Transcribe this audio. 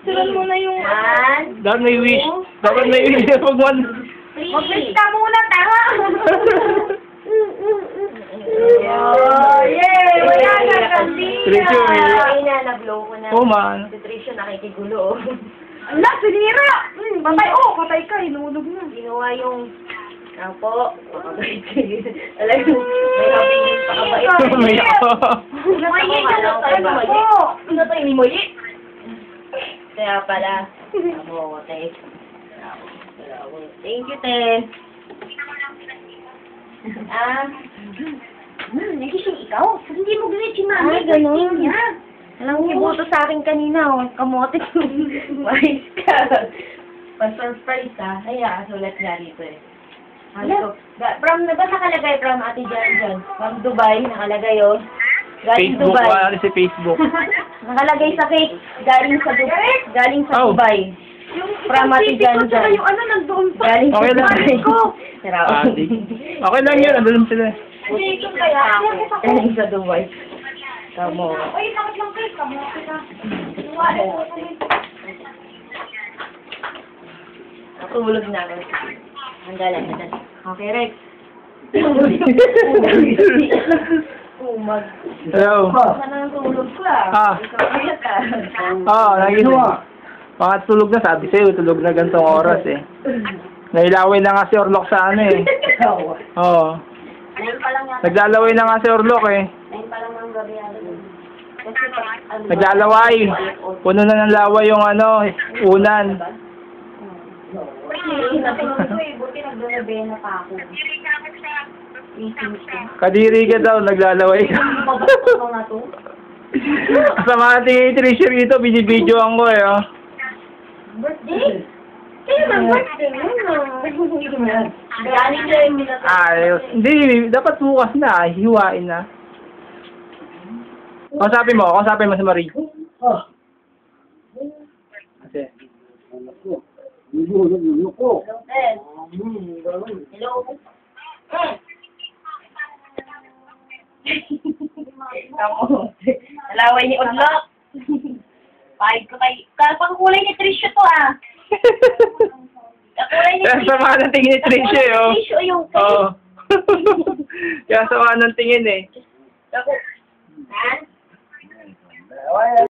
Picturean mo na yung... Dapat may wish. Dapat may wish. Mag-wish ka muna, tanga! Oh, yay! Wala na kandila! Trisyo, Ay na, nag-blow ko na. Oh, man. Si Trisyo nakikigulo. Ala, sinira! Patay, patay ka, hinulog na. Ginawa yung... Apo, pakabait kayo. Alam mo, may habingin pakabait. May ako. May Ano to, hindi mo yit? Kaya pala, amo, te. Thank you, te. Nagising ikaw? Hindi mo ganit si mami. Ay, ganun. Alam mo, kibuto sa akin kanina, kamote. Mais ka. Pa-surprise, ha? Kaya, sulat nga dito, eh. Nakalagay from Ate Jan. From Dubai, nakalagay, oh. Galing Facebook, Dubai. wala si Facebook. Nakalagay sa cake, galing sa Dubai. Galing sa Oh. Dubai. From Ate Jan. Yung ano, nandoon pa. Galing sa Okay lang. Dubai. Ah, okay lang yun. Andun sila. Hindi ko kaya. Galing sa Dubai. Kamo. Uy, takot lang kayo. Kamote ka. Tulog na. Ang galang na. Okay, Rex. Umag. Hello. Sana nang tulog ka. Ikaw kaya ka. Oo, nagising. Mga tulog na, sabi sa'yo, tulog na gantong oras eh. Nailaway na nga si Orlok sa ano eh. Oo. Ngayon pa lang yan. Naglalaway na nga si Orlok eh. Ngayon pa lang ng gabi ano. Kasi pag Naglalaway. Puno na ng laway yung ano, unan. Natulog ko eh. Buti nagdonabena pa ako. Kadiri ka daw, naglalaway ka. Mabastos mo nga to. Kasama natin yung treasure dito, binibidyoan ko eh. Oh. Birthday? Kaya ng birthday mo na. Galing na yung minato. Ayos. Hindi, dapat bukas na, hiwain na. Kausapin mo si Marie. Kasi. Hello. Nalaway ni Odlok. Pahig ko kay... Pangkulay ni Trisyo to ah. Kakulay ni Kaya sama ng tingin ni Tricia eh. Oh. Trisyo yung... Oo. Kaya sama ng tingin eh. Ako. Ha?